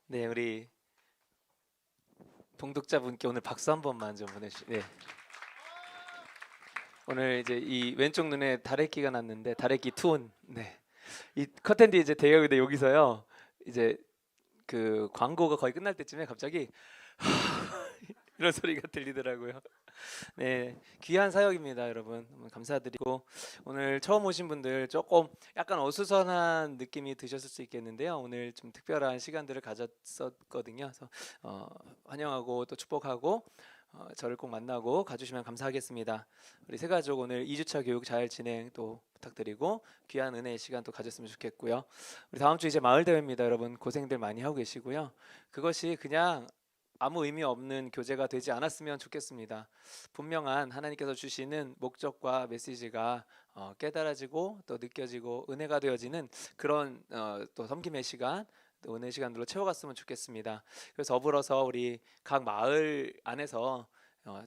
네, 우리 봉독자분께 오늘 박수 한 번만 좀 네. 오늘 이제 이 왼쪽 눈에 다래끼가 났는데 다래끼 투혼. 네. 이 커튼디 이제 대여인데 여기서요. 이제 그 광고가 거의 끝날 때쯤에 갑자기 이런 소리가 들리더라고요. 네, 귀한 사역입니다, 여러분. 너무 감사드리고 오늘 처음 오신 분들 조금 약간 어수선한 느낌이 드셨을 수 있겠는데요. 오늘 좀 특별한 시간들을 가졌었거든요. 그래서 환영하고 또 축복하고 저를 꼭 만나고 가주시면 감사하겠습니다. 우리 세 가족 오늘 2주차 교육 잘 진행 또 부탁드리고 귀한 은혜의 시간 또 가졌으면 좋겠고요. 우리 다음 주 이제 마을 대회입니다, 여러분. 고생들 많이 하고 계시고요. 그것이 그냥 아무 의미 없는 교재가 되지 않았으면 좋겠습니다. 분명한 하나님께서 주시는 목적과 메시지가 깨달아지고 또 느껴지고 은혜가 되어지는 그런 또 섬김의 시간, 또 은혜 시간들로 채워갔으면 좋겠습니다. 그래서 더불어서 우리 각 마을 안에서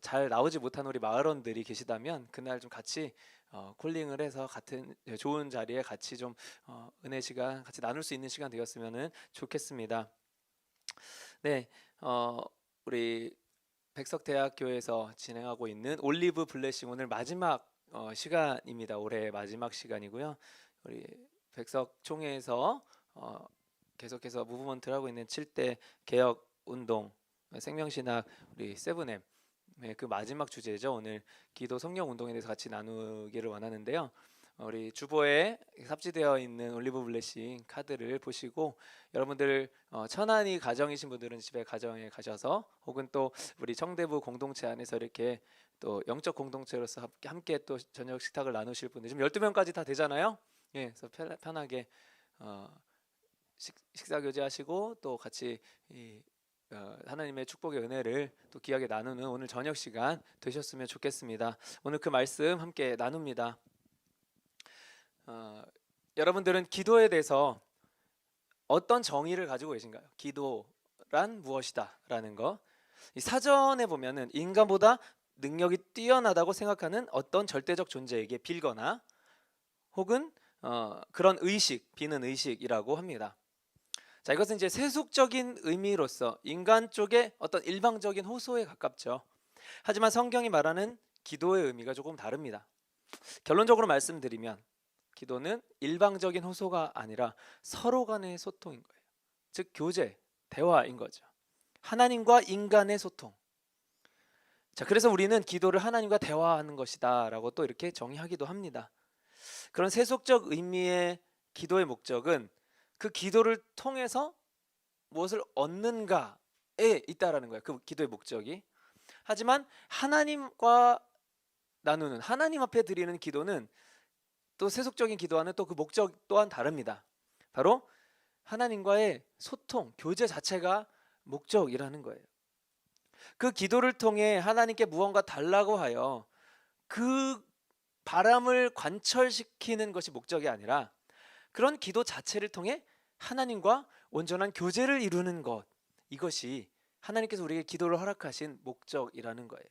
잘 나오지 못한 우리 마을원들이 계시다면 그날 좀 같이 콜링을 해서 같은 좋은 자리에 같이 좀 은혜 시간 같이 나눌 수 있는 시간 되었으면 좋겠습니다. 네, 우리 백석대학교에서 진행하고 있는 올리브 블레싱 오늘 마지막 시간입니다. 올해 마지막 시간이고요. 우리 백석총회에서 계속해서 무브먼트를 하고 있는 7대 개혁 운동 생명신학 우리 세븐엠 그 마지막 주제죠. 오늘 기도 성령 운동에 대해서 같이 나누기를 원하는데요. 우리 주보에 삽지되어 있는 올리브 블레싱 카드를 보시고 여러분들 천안이 가정이신 분들은 집에 가정에 가셔서 혹은 또 우리 청대부 공동체 안에서 이렇게 또 영적 공동체로서 함께 또 저녁 식탁을 나누실 분들 지금 12명까지 다 되잖아요. 예, 그래서 편하게 어, 식사 교제하시고 또 같이 하나님의 축복의 은혜를 또 귀하게 나누는 오늘 저녁 시간 되셨으면 좋겠습니다. 오늘 그 말씀 함께 나눕니다. 여러분들은 기도에 대해서 어떤 정의를 가지고 계신가요? 기도란 무엇이다 라는 거. 이 사전에 보면은 인간보다 능력이 뛰어나다고 생각하는 어떤 절대적 존재에게 빌거나 혹은 그런 의식, 비는 의식이라고 합니다. 자, 이것은 이제 세속적인 의미로서 인간 쪽의 어떤 일방적인 호소에 가깝죠. 하지만 성경이 말하는 기도의 의미가 조금 다릅니다. 결론적으로 말씀드리면 기도는 일방적인 호소가 아니라 서로 간의 소통인 거예요. 즉 교제, 대화인 거죠. 하나님과 인간의 소통. 자, 그래서 우리는 기도를 하나님과 대화하는 것이다라고 또 이렇게 정의하기도 합니다. 그런 세속적 의미의 기도의 목적은 그 기도를 통해서 무엇을 얻는가에 있다라는 거예요. 그 기도의 목적이. 하지만 하나님과 나누는 하나님 앞에 드리는 기도는 또 세속적인 기도와는 또 그 목적 또한 다릅니다. 바로 하나님과의 소통, 교제 자체가 목적이라는 거예요. 그 기도를 통해 하나님께 무언가 달라고 하여 그 바람을 관철시키는 것이 목적이 아니라 그런 기도 자체를 통해 하나님과 온전한 교제를 이루는 것, 이것이 하나님께서 우리에게 기도를 허락하신 목적이라는 거예요.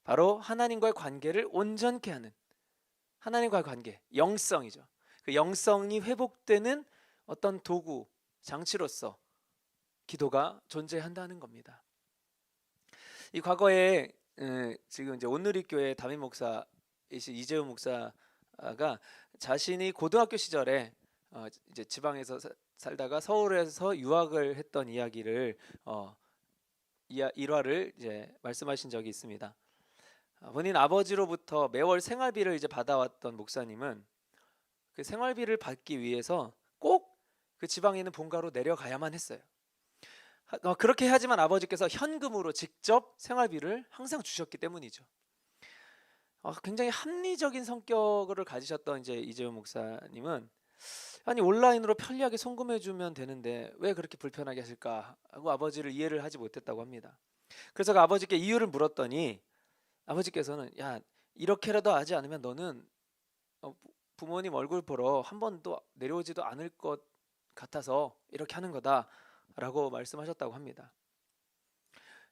바로 하나님과의 관계를 온전케 하는 하나님과의 관계, 영성이죠. 그 영성이 회복되는 어떤 도구, 장치로서 기도가 존재한다는 겁니다. 이 과거에 지금 이제 온누리교회 담임 목사이신 이재훈 목사가 자신이 고등학교 시절에 이제 지방에서 살다가 서울에서 유학을 했던 이야기를 일화를 이제 말씀하신 적이 있습니다. 본인 아버지로부터 매월 생활비를 이제 받아왔던 목사님은 그 생활비를 받기 위해서 꼭 그 지방에 있는 본가로 내려가야만 했어요. 그렇게 하지만 아버지께서 현금으로 직접 생활비를 항상 주셨기 때문이죠. 굉장히 합리적인 성격을 가지셨던 이제 이재훈 목사님은 아니 온라인으로 편리하게 송금해주면 되는데 왜 그렇게 불편하게 하실까 하고 아버지를 이해를 하지 못했다고 합니다. 그래서 그 아버지께 이유를 물었더니 아버지께서는 야 이렇게라도 하지 않으면 너는 부모님 얼굴 보러 한 번도 내려오지도 않을 것 같아서 이렇게 하는 거다라고 말씀하셨다고 합니다.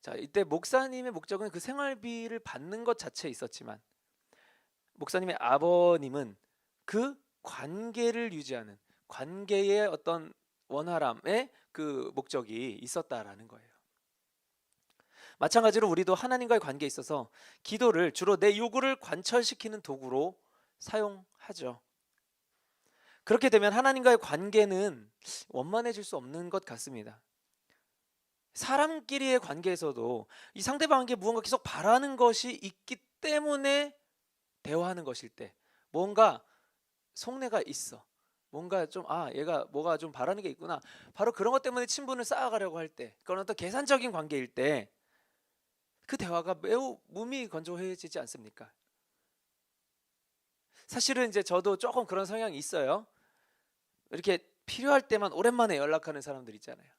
자, 이때 목사님의 목적은 그 생활비를 받는 것 자체에 있었지만 목사님의 아버님은 그 관계를 유지하는 관계의 어떤 원활함의 그 목적이 있었다라는 거예요. 마찬가지로 우리도 하나님과의 관계에 있어서 기도를 주로 내 요구를 관철시키는 도구로 사용하죠. 그렇게 되면 하나님과의 관계는 원만해질 수 없는 것 같습니다. 사람끼리의 관계에서도 이 상대방에게 무언가 계속 바라는 것이 있기 때문에 대화하는 것일 때, 뭔가 속내가 있어, 뭔가 좀 얘가 뭐가 좀 바라는 게 있구나, 바로 그런 것 때문에 친분을 쌓아가려고 할 때, 그런 어떤 계산적인 관계일 때 그 대화가 매우 무미건조해지지 않습니까? 사실은 이제 저도 조금 그런 성향이 있어요. 이렇게 필요할 때만 오랜만에 연락하는 사람들 있잖아요.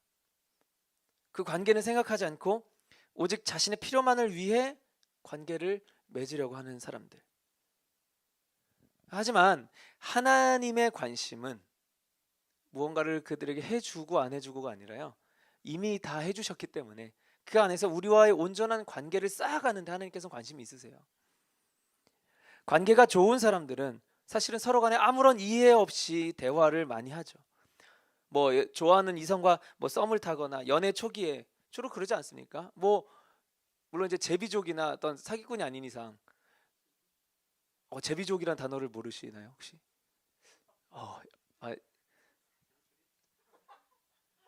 그 관계는 생각하지 않고 오직 자신의 필요만을 위해 관계를 맺으려고 하는 사람들. 하지만 하나님의 관심은 무언가를 그들에게 해주고 안 해주고가 아니라요, 이미 다 해주셨기 때문에 그 안에서 우리와의 온전한 관계를 쌓아가는데 하나님께서는 관심이 있으세요. 관계가 좋은 사람들은 사실은 서로 간에 아무런 이해 없이 대화를 많이 하죠. 뭐 좋아하는 이성과 뭐 썸을 타거나 연애 초기에 주로 그러지 않습니까? 뭐 물론 이제 제비족이나 어떤 사기꾼이 아닌 이상, 제비족이란 단어를 모르시나요 혹시? 어,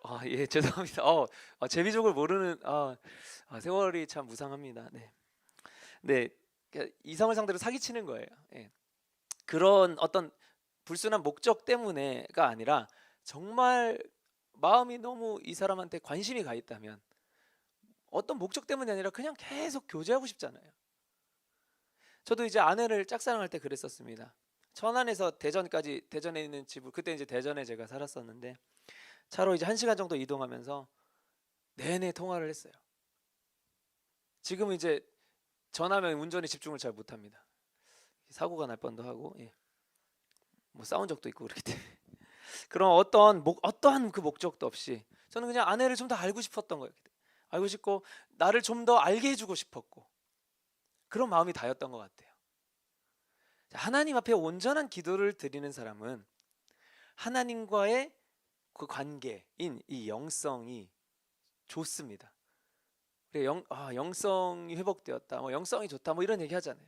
아, 예, 죄송합니다. 제비족을 모르는 세월이 참 무상합니다. 네, 네, 그러니까 이성을 상대로 사기치는 거예요. 예. 그런 어떤 불순한 목적 때문에가 아니라 정말 마음이 너무 이 사람한테 관심이 가 있다면, 어떤 목적 때문이 아니라 그냥 계속 교제하고 싶잖아요. 저도 이제 아내를 짝사랑할 때 그랬었습니다. 천안에서 대전까지, 대전에 있는 집을, 그때 이제 대전에 제가 살았었는데 차로 이제 1시간 정도 이동하면서 내내 통화를 했어요. 지금은 이제 전화면 운전에 집중을 잘 못합니다. 사고가 날 뻔도 하고, 예. 뭐 싸운 적도 있고 그렇기 때문에 그런 어떠한 그 목적도 없이 저는 그냥 아내를 좀 더 알고 싶었던 거예요. 알고 싶고 나를 좀 더 알게 해주고 싶었고, 그런 마음이 다였던 것 같아요. 하나님 앞에 온전한 기도를 드리는 사람은 하나님과의 그 관계인 이 영성이 좋습니다. 영성이 회복되었다, 뭐 영성이 좋다, 뭐 이런 얘기 하잖아요.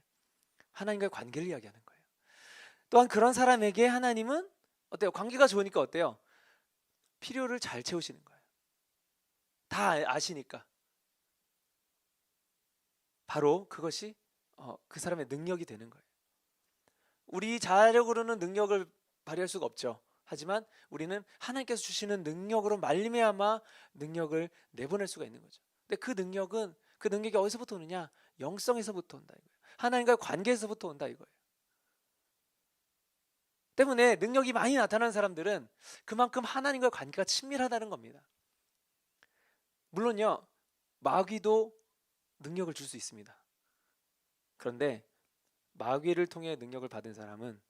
하나님과의 관계를 이야기하는 거예요. 또한 그런 사람에게 하나님은 어때요? 관계가 좋으니까 어때요? 필요를 잘 채우시는 거예요. 다 아시니까. 바로 그것이 그 사람의 능력이 되는 거예요. 우리 자력으로는 능력을 발휘할 수가 없죠. 하지만 우리는 하나님께서 주시는 능력으로 말미암아 능력을 내보낼 수가 있는 거죠. 근데 그 능력이 어디서부터 오느냐? 영성에서부터 온다 이거예요. 하나님과의 관계에서부터 온다 이거예요. 때문에 능력이 많이 나타나는 사람들은 그만큼 하나님과의 관계가 친밀하다는 겁니다. 물론요, 마귀도 능력을 줄 수 있습니다. 그런데 마귀를 통해 능력을 받은 사람은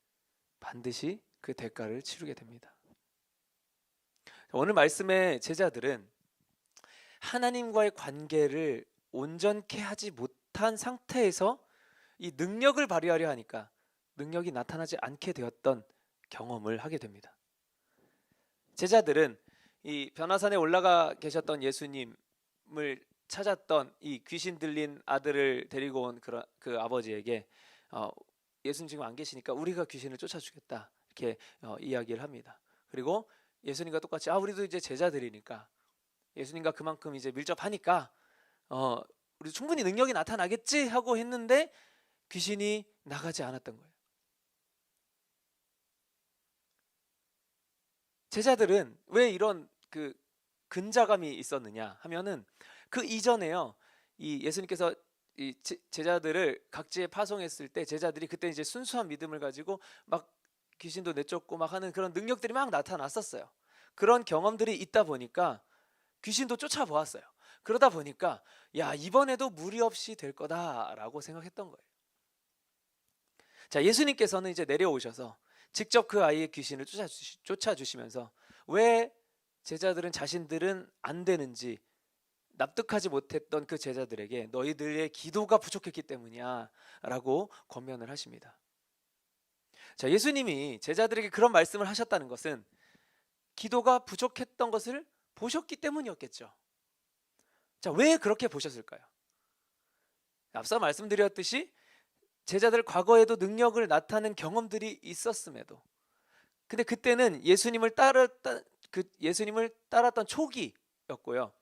반드시 그 대가를 치르게 됩니다. 오늘 말씀의 제자들은 하나님과의 관계를 온전케 하지 못한 상태에서 이 능력을 발휘하려 하니까 능력이 나타나지 않게 되었던 경험을 하게 됩니다. 제자들은 이 변화산에 올라가 계셨던 예수님을 찾았던 이 귀신 들린 아들을 데리고 온 그 아버지에게 예수님 지금 안 계시니까 우리가 귀신을 쫓아주겠다, 이렇게 이야기를 합니다. 그리고 예수님과 똑같이 우리도 이제 제자들이니까 예수님과 그만큼 이제 밀접하니까 우리 충분히 능력이 나타나겠지 하고 했는데 귀신이 나가지 않았던 거예요. 제자들은 왜 이런 그 근자감이 있었느냐 하면은 그 이전에요, 이 예수님께서 이 제자들을 각지에 파송했을 때 제자들이 그때 이제 순수한 믿음을 가지고 막 귀신도 내쫓고 막 하는 그런 능력들이 막 나타났었어요. 그런 경험들이 있다 보니까 귀신도 쫓아보았어요. 그러다 보니까 야, 이번에도 무리 없이 될 거다라고 생각했던 거예요. 자, 예수님께서는 이제 내려오셔서 직접 그 아이의 귀신을 쫓아주시면서 왜 제자들은 자신들은 안 되는지 납득하지 못했던 그 제자들에게 너희들의 기도가 부족했기 때문이야 라고 권면을 하십니다. 자, 예수님이 제자들에게 그런 말씀을 하셨다는 것은 기도가 부족했던 것을 보셨기 때문이었겠죠. 자, 왜 그렇게 보셨을까요? 앞서 말씀드렸듯이 제자들 과거에도 능력을 나타낸 경험들이 있었음에도, 근데 그때는 예수님을 따랐던 초기였고요.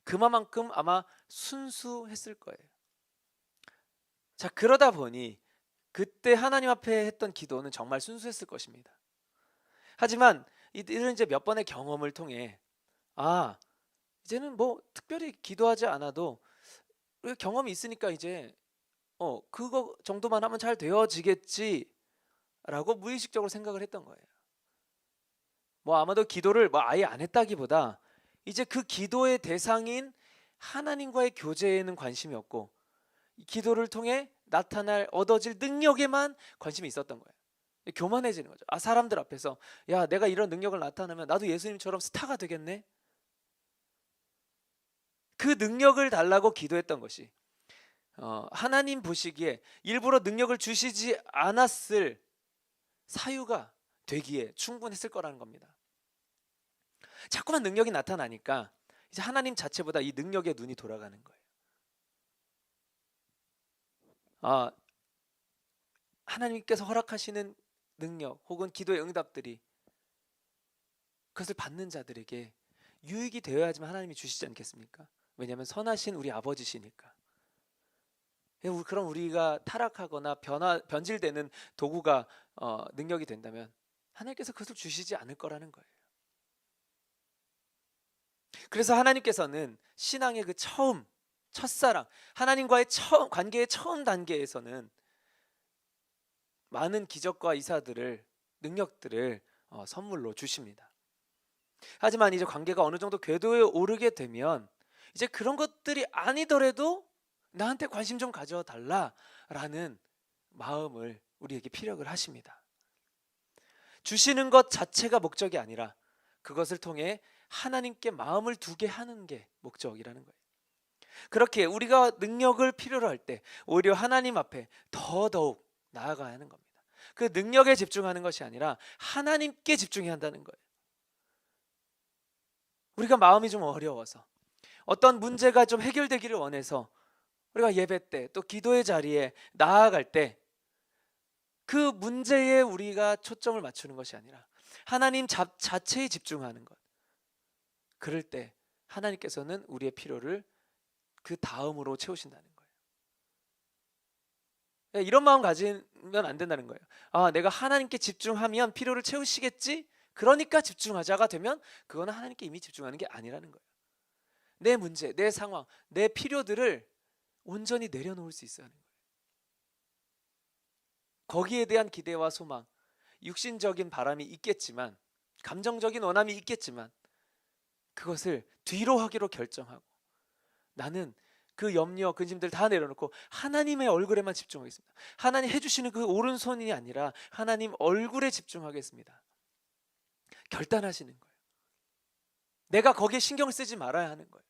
그만큼 아마 순수했을 거예요. 자, 그러다 보니 그때 하나님 앞에 했던 기도는 정말 순수했을 것입니다. 하지만 이들은 이제 몇 번의 경험을 통해 이제는 뭐 특별히 기도하지 않아도 경험이 있으니까 이제 그거 정도만 하면 잘 되어지겠지라고 무의식적으로 생각을 했던 거예요. 뭐 아마도 기도를 뭐 아예 안 했다기보다 이제 그 기도의 대상인 하나님과의 교제에는 관심이 없고 기도를 통해 얻어질 능력에만 관심이 있었던 거예요. 교만해지는 거죠. 사람들 앞에서 야, 내가 이런 능력을 나타내면 나도 예수님처럼 스타가 되겠네. 그 능력을 달라고 기도했던 것이 하나님 보시기에 일부러 능력을 주시지 않았을 사유가 되기에 충분했을 거라는 겁니다. 자꾸만 능력이 나타나니까 이제 하나님 자체보다 이 능력에 눈이 돌아가는 거예요. 하나님께서 허락하시는 능력 혹은 기도의 응답들이 그것을 받는 자들에게 유익이 되어야지만 하나님이 주시지 않겠습니까? 왜냐하면 선하신 우리 아버지시니까. 그럼 우리가 타락하거나 변질되는 도구가 능력이 된다면 하나님께서 그것을 주시지 않을 거라는 거예요. 그래서 하나님께서는 신앙의 그 첫사랑, 하나님과의 관계의 처음 단계에서는 많은 기적과 능력들을 선물로 주십니다. 하지만 이제 관계가 어느 정도 궤도에 오르게 되면 이제 그런 것들이 아니더라도 나한테 관심 좀 가져달라라는 마음을 우리에게 피력을 하십니다. 주시는 것 자체가 목적이 아니라 그것을 통해 하나님께 마음을 두게 하는 게 목적이라는 거예요. 그렇게 우리가 능력을 필요로 할 때 오히려 하나님 앞에 더더욱 나아가야 하는 겁니다. 그 능력에 집중하는 것이 아니라 하나님께 집중해야 한다는 거예요. 우리가 마음이 좀 어려워서 어떤 문제가 좀 해결되기를 원해서 우리가 예배 때 또 기도의 자리에 나아갈 때 그 문제에 우리가 초점을 맞추는 것이 아니라 하나님 자체에 집중하는 것, 그럴 때 하나님께서는 우리의 필요를 그 다음으로 채우신다는 거예요. 이런 마음 가지면 안 된다는 거예요. 내가 하나님께 집중하면 필요를 채우시겠지? 그러니까 집중하자가 되면 그거는 하나님께 이미 집중하는 게 아니라는 거예요. 내 문제, 내 상황, 내 필요들을 온전히 내려놓을 수 있어야 하는 거예요. 거기에 대한 기대와 소망, 육신적인 바람이 있겠지만, 감정적인 원함이 있겠지만 그것을 뒤로 하기로 결정하고 나는 그 염려, 근심들 다 내려놓고 하나님의 얼굴에만 집중하겠습니다. 하나님 해주시는 그 오른손이 아니라 하나님 얼굴에 집중하겠습니다. 결단하시는 거예요. 내가 거기에 신경을 쓰지 말아야 하는 거예요.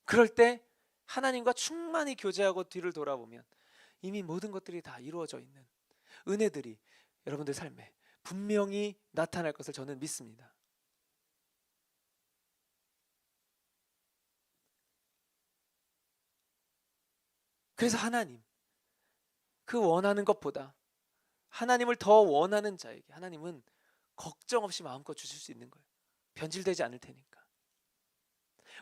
그럴 때 하나님과 충만히 교제하고 뒤를 돌아보면 이미 모든 것들이 다 이루어져 있는 은혜들이 여러분들 삶에 분명히 나타날 것을 저는 믿습니다. 그래서 하나님, 그 원하는 것보다 하나님을 더 원하는 자에게 하나님은 걱정 없이 마음껏 주실 수 있는 거예요. 변질되지 않을 테니까.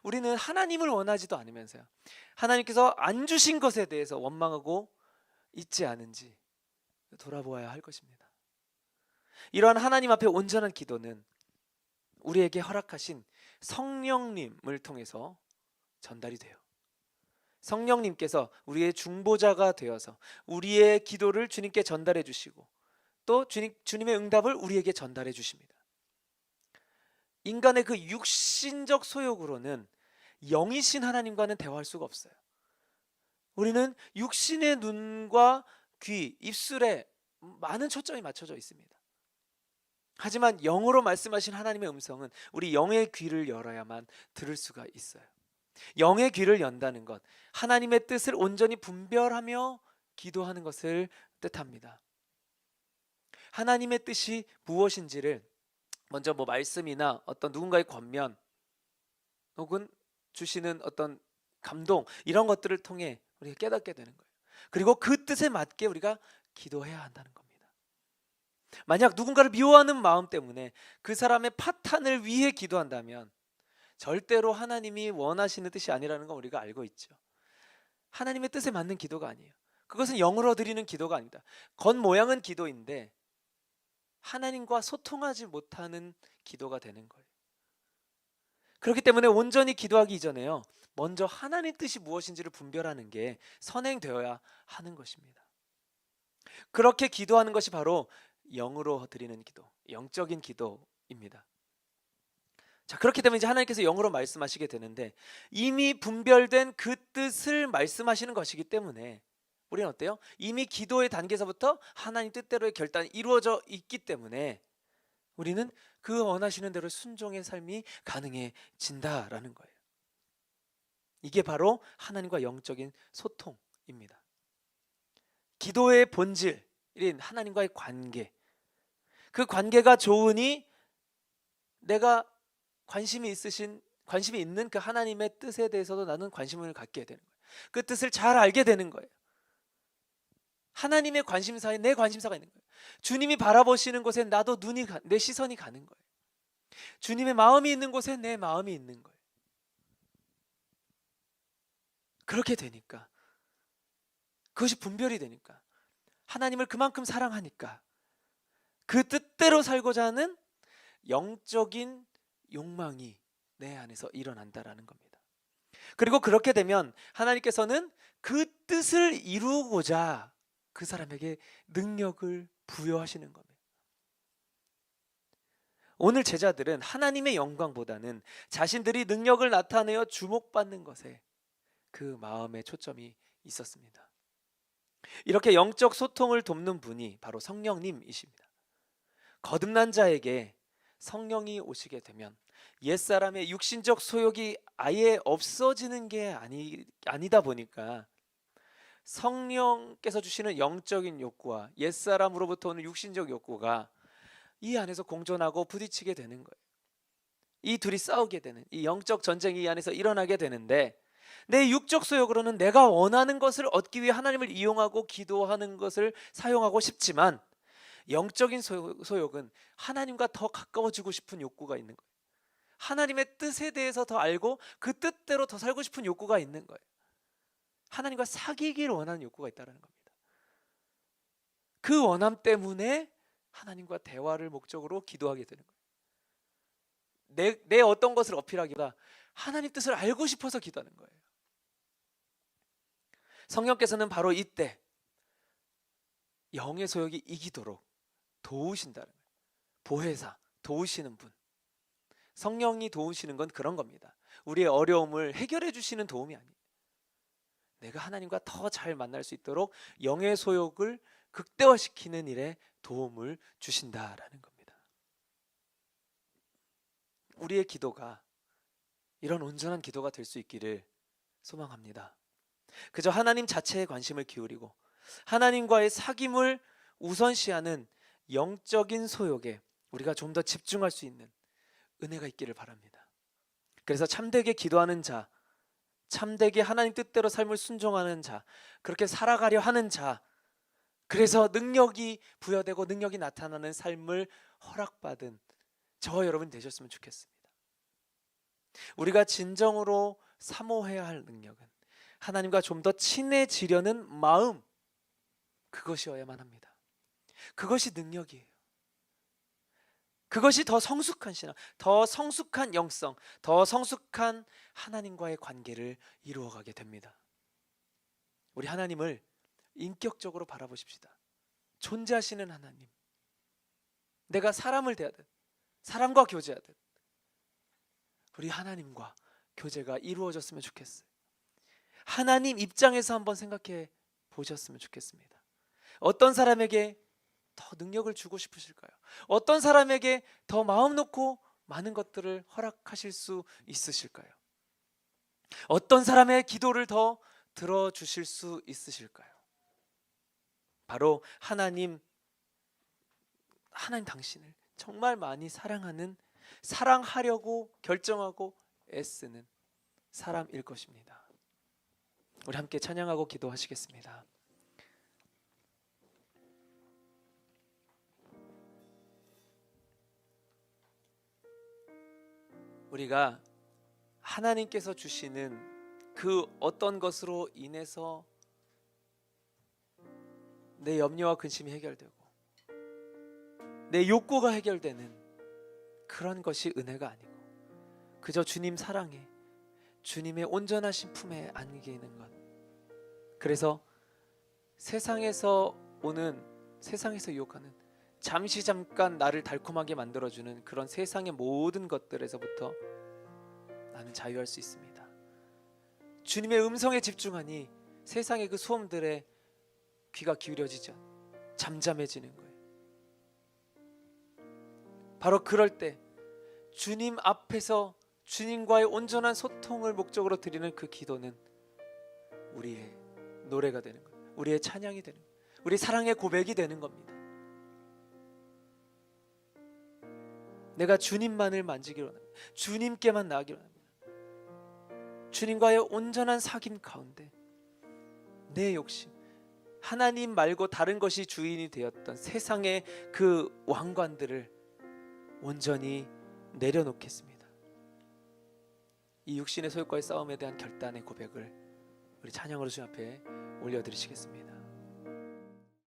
우리는 하나님을 원하지도 않으면서요, 하나님께서 안 주신 것에 대해서 원망하고 있지 않은지 돌아보아야 할 것입니다. 이러한 하나님 앞에 온전한 기도는 우리에게 허락하신 성령님을 통해서 전달이 돼요. 성령님께서 우리의 중보자가 되어서 우리의 기도를 주님께 전달해 주시고 또 주님의 응답을 우리에게 전달해 주십니다. 인간의 그 육신적 소욕으로는 영이신 하나님과는 대화할 수가 없어요. 우리는 육신의 눈과 귀, 입술에 많은 초점이 맞춰져 있습니다. 하지만 영으로 말씀하신 하나님의 음성은 우리 영의 귀를 열어야만 들을 수가 있어요. 영의 귀를 연다는 것, 하나님의 뜻을 온전히 분별하며 기도하는 것을 뜻합니다. 하나님의 뜻이 무엇인지를 먼저 뭐 말씀이나 어떤 누군가의 권면 혹은 주시는 어떤 감동, 이런 것들을 통해 우리가 깨닫게 되는 거예요. 그리고 그 뜻에 맞게 우리가 기도해야 한다는 겁니다. 만약 누군가를 미워하는 마음 때문에 그 사람의 파탄을 위해 기도한다면 절대로 하나님이 원하시는 뜻이 아니라는 건 우리가 알고 있죠. 하나님의 뜻에 맞는 기도가 아니에요. 그것은 영으로 드리는 기도가 아니다. 겉모양은 기도인데 하나님과 소통하지 못하는 기도가 되는 거예요. 그렇기 때문에 온전히 기도하기 이전에요, 먼저 하나님 뜻이 무엇인지를 분별하는 게 선행되어야 하는 것입니다. 그렇게 기도하는 것이 바로 영으로 드리는 기도, 영적인 기도입니다. 자, 그렇기 때문에 이제 하나님께서 영으로 말씀하시게 되는데 이미 분별된 그 뜻을 말씀하시는 것이기 때문에 우리는 어때요? 이미 기도의 단계에서부터 하나님 뜻대로의 결단이 이루어져 있기 때문에 우리는 그 원하시는 대로 순종의 삶이 가능해진다라는 거예요. 이게 바로 하나님과 영적인 소통입니다. 기도의 본질인 하나님과의 관계, 그 관계가 좋으니 내가 관심이 있는 그 하나님의 뜻에 대해서도 나는 관심을 갖게 되는 거예요. 그 뜻을 잘 알게 되는 거예요. 하나님의 관심사에 내 관심사가 있는 거예요. 주님이 바라보시는 곳에 나도 내 시선이 가는 거예요. 주님의 마음이 있는 곳에 내 마음이 있는 거예요. 그렇게 되니까, 그것이 분별이 되니까, 하나님을 그만큼 사랑하니까 그 뜻대로 살고자 하는 영적인 욕망이 내 안에서 일어난다라는 겁니다. 그리고 그렇게 되면 하나님께서는 그 뜻을 이루고자 그 사람에게 능력을 부여하시는 겁니다. 오늘 제자들은 하나님의 영광보다는 자신들이 능력을 나타내어 주목받는 것에 그 마음의 초점이 있었습니다. 이렇게 영적 소통을 돕는 분이 바로 성령님이십니다. 거듭난 자에게 성령이 오시게 되면 옛사람의 육신적 소욕이 아예 없어지는 게 아니다 보니까 성령께서 주시는 영적인 욕구와 옛사람으로부터 오는 육신적 욕구가 이 안에서 공존하고 부딪히게 되는 거예요. 이 둘이 싸우게 되는, 이 영적 전쟁이 이 안에서 일어나게 되는데 내 육적 소욕으로는 내가 원하는 것을 얻기 위해 하나님을 이용하고 기도하는 것을 사용하고 싶지만 영적인 소욕은 하나님과 더 가까워지고 싶은 욕구가 있는 거예요. 하나님의 뜻에 대해서 더 알고 그 뜻대로 더 살고 싶은 욕구가 있는 거예요. 하나님과 사귀기를 원하는 욕구가 있다는 겁니다. 그 원함 때문에 하나님과 대화를 목적으로 기도하게 되는 거예요. 내 어떤 것을 어필하기보다 하나님 뜻을 알고 싶어서 기도하는 거예요. 성령께서는 바로 이때 영의 소욕이 이기도록 도우신다는 거예요. 보혜사, 도우시는 분. 성령이 도우시는 건 그런 겁니다. 우리의 어려움을 해결해 주시는 도움이 아니에요. 내가 하나님과 더 잘 만날 수 있도록 영의 소욕을 극대화시키는 일에 도움을 주신다라는 겁니다. 우리의 기도가 이런 온전한 기도가 될 수 있기를 소망합니다. 그저 하나님 자체에 관심을 기울이고 하나님과의 사귐을 우선시하는 영적인 소욕에 우리가 좀 더 집중할 수 있는 은혜가 있기를 바랍니다. 그래서 참되게 기도하는 자, 참되게 하나님 뜻대로 삶을 순종하는 자, 그렇게 살아가려 하는 자, 그래서 능력이 부여되고 능력이 나타나는 삶을 허락받은 저와 여러분 되셨으면 좋겠습니다. 우리가 진정으로 사모해야 할 능력은 하나님과 좀 더 친해지려는 마음, 그것이어야만 합니다. 그것이 능력이에요. 그것이 더 성숙한 신앙, 더 성숙한 영성, 더 성숙한 하나님과의 관계를 이루어가게 됩니다. 우리 하나님을 인격적으로 바라보십시다. 존재하시는 하나님, 내가 사람을 대하듯 사람과 교제하듯 우리 하나님과 교제가 이루어졌으면 좋겠어요. 하나님 입장에서 한번 생각해 보셨으면 좋겠습니다. 어떤 사람에게 더 능력을 주고 싶으실까요? 어떤 사람에게 더 마음 놓고 많은 것들을 허락하실 수 있으실까요? 어떤 사람의 기도를 더 들어주실 수 있으실까요? 바로 하나님 당신을 정말 많이 사랑하는, 사랑하려고 결정하고 애쓰는 사람일 것입니다. 우리 함께 찬양하고 기도하시겠습니다. 우리가 하나님께서 주시는 그 어떤 것으로 인해서 내 염려와 근심이 해결되고 내 욕구가 해결되는 그런 것이 은혜가 아니고 그저 주님 사랑에, 주님의 온전하신 품에 안기는 것. 그래서 세상에서 유혹하는, 잠시 잠깐 나를 달콤하게 만들어주는 그런 세상의 모든 것들에서부터 나는 자유할 수 있습니다. 주님의 음성에 집중하니 세상의 그 소음들에 귀가 기울여지죠. 잠잠해지는 거예요. 바로 그럴 때 주님 앞에서 주님과의 온전한 소통을 목적으로 드리는 그 기도는 우리의 노래가 되는 거예요. 우리의 찬양이 되는 거예요. 우리 사랑의 고백이 되는 겁니다. 내가 주님만을 만지기로 합니다. 주님께만 나아가기로 합니다. 주님과의 온전한 사귐 가운데 내 욕심, 하나님 말고 다른 것이 주인이 되었던 세상의 그 왕관들을 온전히 내려놓겠습니다. 이 육신의 소욕과의 싸움에 대한 결단의 고백을 우리 찬양으로 주님 앞에 올려드리시겠습니다.